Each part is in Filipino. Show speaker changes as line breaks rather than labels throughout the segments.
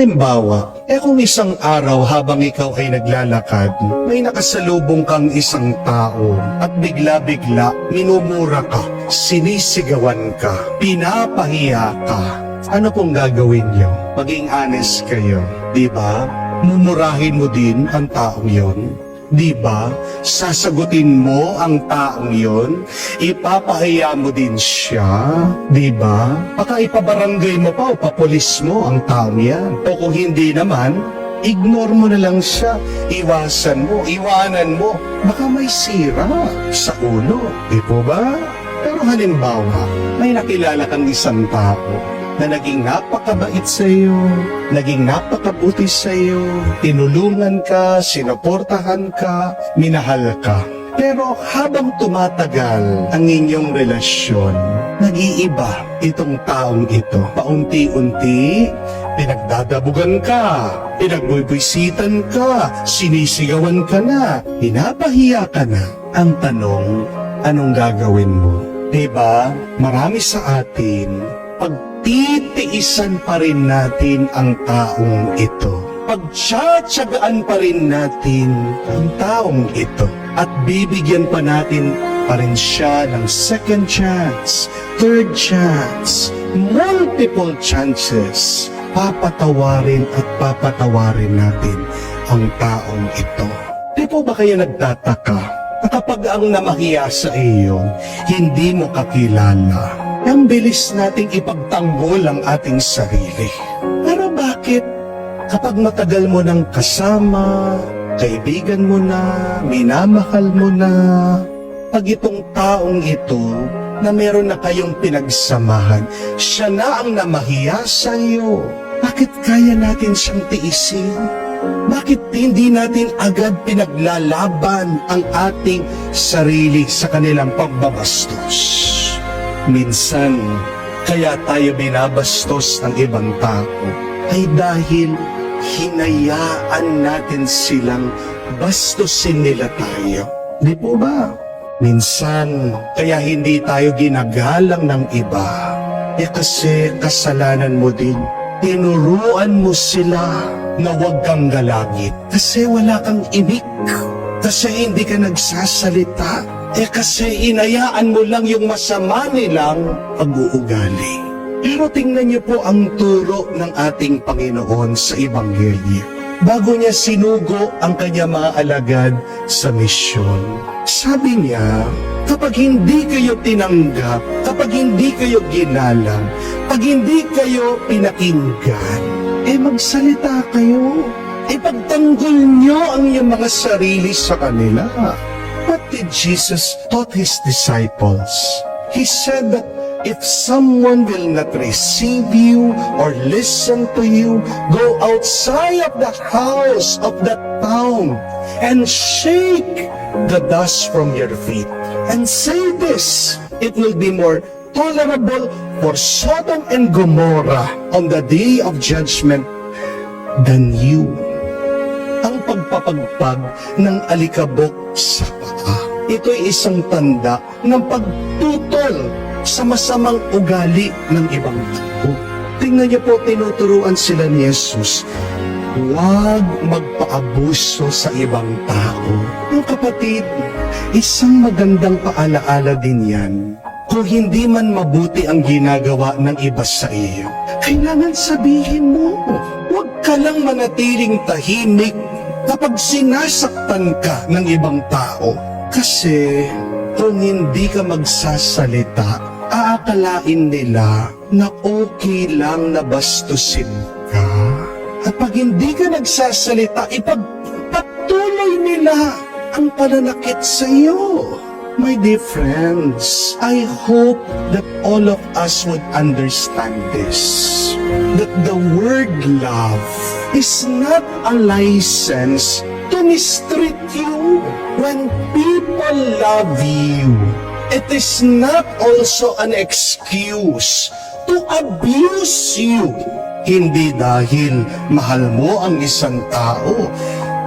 Halimbawa, kung isang araw habang ikaw ay naglalakad, may nakasalubong kang isang tao at bigla-bigla minumura ka, sinisigawan ka, pinapahiya ka. Ano pong gagawin niyo? Maging honest kayo, di ba? Mumurahin mo din ang taong yon. Di ba? Sasagutin mo ang taong yon, ipapahiya mo din siya, di ba? Baka ipabarangay mo pa o papulis mo ang taong yan. O kung hindi naman, ignore mo na lang siya, iwasan mo, iwanan mo. Baka may sira sa ulo, di po ba? Pero halimbawa, may nakilala kang isang tao na naging napakabait sa iyo, naging napakabuti sa iyo, tinulungan ka, sinuportahan ka, minahal ka. Pero habang tumatagal ang inyong relasyon, nag-iiba itong taong ito. Paunti-unti, pinagdadabugan ka, pinagbubwisitan ka, sinisigawan ka na, pinapahiya ka na. Ang tanong, anong gagawin mo? Diba, marami sa atin, pagtitiisan pa rin natin ang taong ito. Pagtsatsagaan pa rin natin ang taong ito. At bibigyan pa natin pa rin siya ng second chance, third chance, multiple chances. Papatawarin at papatawarin natin ang taong ito. Di po ba kayo nagtataka na kapag ang namahiya sa iyo, hindi mo kakilala? Ang bilis nating ipagtanggol ang ating sarili. Pero bakit kapag matagal mo nang kasama, kaibigan mo na, minamahal mo na, pag itong taong ito na meron na kayong pinagsamahan, siya na ang namahiya sa iyo. Bakit kaya natin siyang tiisin? Bakit hindi natin agad pinaglalaban ang ating sarili sa kanilang pagbabastos? Minsan, kaya tayo binabastos ng ibang tao ay dahil hinayaan natin silang bastusin nila tayo. Di po ba? Minsan, kaya hindi tayo ginagalang ng iba. Kasi kasalanan mo din. Tinuruan mo sila na huwag kang galangit. Kasi wala kang imik. Kasi hindi ka nagsasalita. Kasi inayaan mo lang yung masama nilang pag-uugali. Pero tingnan niyo po ang turo ng ating Panginoon sa Ebanghelyo. Bago niya sinugo ang kanya mga alagad sa misyon, sabi niya, kapag hindi kayo tinanggap, kapag hindi kayo ginalang, pag hindi kayo pinakinggan, magsalita kayo. Pagtanggol niyo ang iyong mga sarili sa kanila. What did Jesus taught His disciples? He said that if someone will not receive you or listen to you, go outside of that house, of that town, and shake the dust from your feet. And say this, it will be more tolerable for Sodom and Gomorrah on the day of judgment than you. Ang pagpapagpag ng alikabok sa paa. Ito'y isang tanda ng pagtutol sa masamang ugali ng ibang tao. Tingnan niyo po, tinuturuan sila ni Jesus, huwag magpaabuso sa ibang tao. Yung kapatid, isang magandang paalaala din yan. Kung hindi man mabuti ang ginagawa ng iba sa iyo, kailangan sabihin mo, huwag ka lang manatiling tahimik kapag sinasaktan ka ng ibang tao. Kasi kung hindi ka magsasalita, aakalain nila na okay lang na bastusin ka. At pag hindi ka nagsasalita, ipagpatuloy nila ang pananakit sa iyo. My dear friends, I hope that all of us would understand this. That the word love is not a license to mistreat you. When people love you, it is not also an excuse to abuse you. Hindi dahil mahal mo ang isang tao,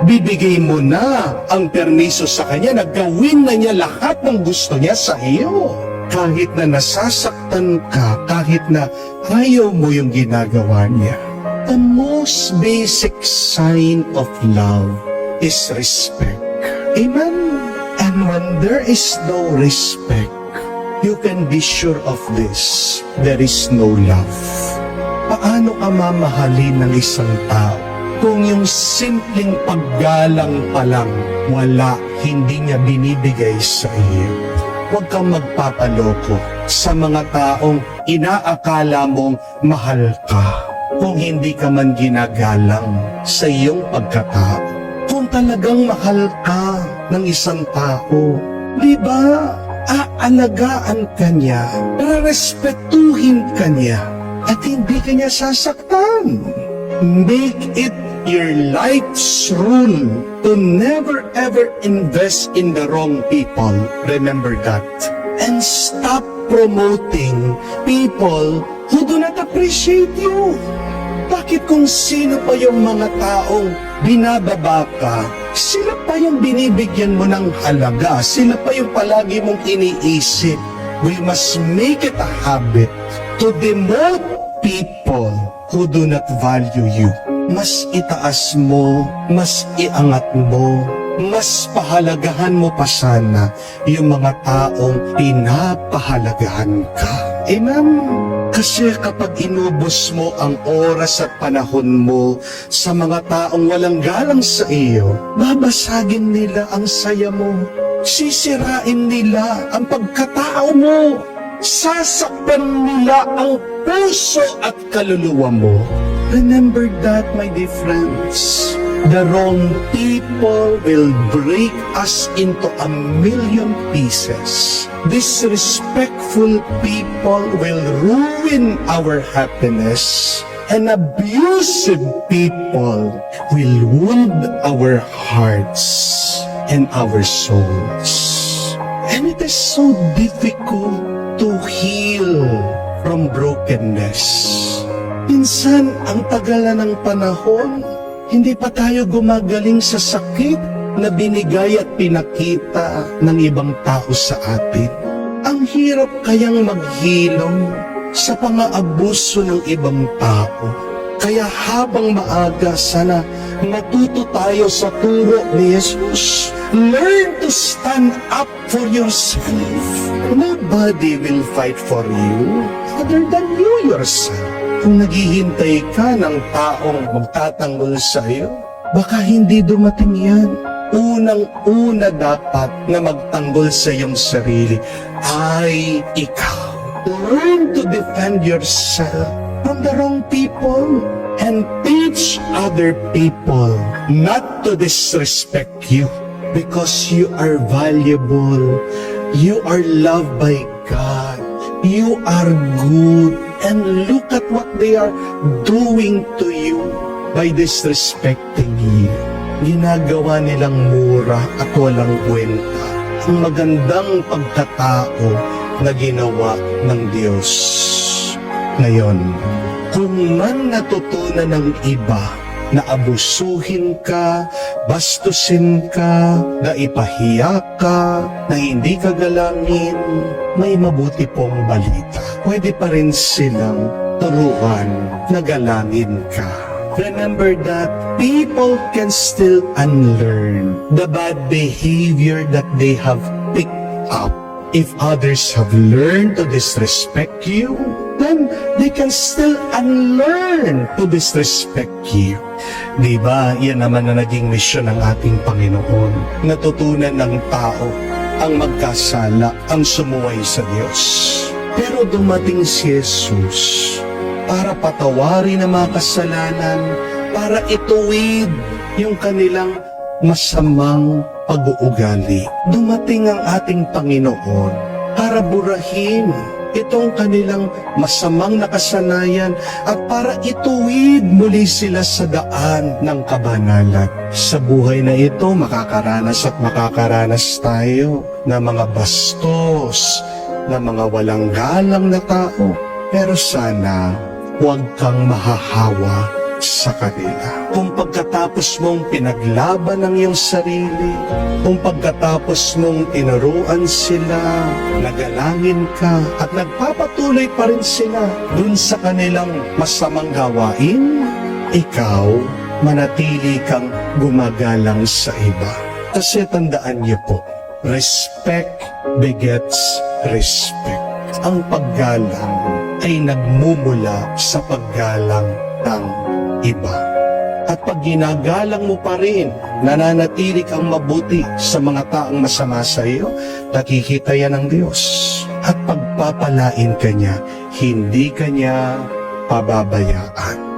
bibigay mo na ang permiso sa kanya na gawin na niya lahat ng gusto niya sa iyo. Kahit na nasasaktan ka, kahit na ayaw mo yung ginagawa niya. The most basic sign of love is respect. Amen? And when there is no respect, you can be sure of this, there is no love. Paano ka mamahalin ng isang tao kung yung simpleng paggalang pa lang wala, hindi niya binibigay sa iyo? Huwag kang magpapaloko sa mga taong inaakala mong mahal ka kung hindi ka man ginagalang sa iyong pagkatao. Kung talagang mahal ka ng isang tao, di ba, aalagaan ka niya, respetuhin ka niya, at hindi ka niya sasaktan. Make it your life's rule to never ever invest in the wrong people. Remember that. And stop promoting people who do not appreciate you. Bakit kung sino pa yung mga taong binababa ka, sila pa yung binibigyan mo ng halaga, sila pa yung palagi mong iniisip. We must make it a habit to demote people who do not value you. Mas itaas mo, mas iangat mo, mas pahalagahan mo pa sana yung mga taong pinapahalagahan ka. Amen? Kasi kapag inubos mo ang oras at panahon mo sa mga taong walang galang sa iyo, babasagin nila ang saya mo. Sisirain nila ang pagkatao mo. Sasaktan nila ang puso at kaluluwa mo. Remember that, my dear friends. The wrong people will break us into a million pieces. Disrespectful people will ruin our happiness. And abusive people will wound our hearts and our souls. And it is so difficult to heal from brokenness. Minsan, ang tagal na ng panahon, hindi pa tayo gumagaling sa sakit na binigay at pinakita ng ibang tao sa atin. Ang hirap kayang maghilom sa pang-aabuso ng ibang tao. Kaya habang maaga, sana matuto tayo sa turo ni Jesus. Learn to stand up for yourself. Nobody will fight for you other than you yourself. Kung naghihintay ka ng taong magtatanggol sa iyo, baka hindi dumating yan. Unang-una dapat na magtanggol sa iyong sarili ay ikaw. Learn to defend yourself from the wrong people and teach other people not to disrespect you because you are valuable. You are loved by God. You are good. And look at what they are doing to you by disrespecting you. Ginagawa nilang mura at walang kwenta ang magandang pagkatao na ginawa ng Diyos. Ngayon, kung man natutunan ng iba na abusuhin ka, bastusin ka, na ipahiya ka, na hindi ka galangin, may mabuti pong balita. Pwede pa rin silang turuan na galangin ka. Remember that people can still unlearn the bad behavior that they have picked up. If others have learned to disrespect you, then they can still unlearn to disrespect you. Diba, yan naman na naging misyon ng ating Panginoon. Natutunan ng tao ang magkasala, ang sumuway sa Diyos. Pero dumating si Jesus para patawarin ang mga kasalanan, para ituwid yung kanilang masamang pag-uugali. Dumating ang ating Panginoon para burahin itong kanilang masamang nakasanayan at para ituwid muli sila sa daan ng kabanalan. Sa buhay na ito, makakaranas at makakaranas tayo ng mga bastos, ng mga walang galang na tao. Pero sana, huwag kang mahahawa sa kanila. Kung pagkatapos mong pinaglaban ang iyong sarili, kung pagkatapos mong tinuruan sila, nagalangin ka, at nagpapatuloy pa rin sila dun sa kanilang masamang gawain, ikaw manatili kang gumagalang sa iba. Kasi tandaan niyo po, respect begets respect. Ang paggalang ay nagmumula sa paggalang ng iba. At pag ginagalang mo pa rin, nananatili kang mabuti sa mga taong masama sa iyo, nakikita yan ng Diyos. At pagpapalain ka niya, hindi ka niya pababayaan.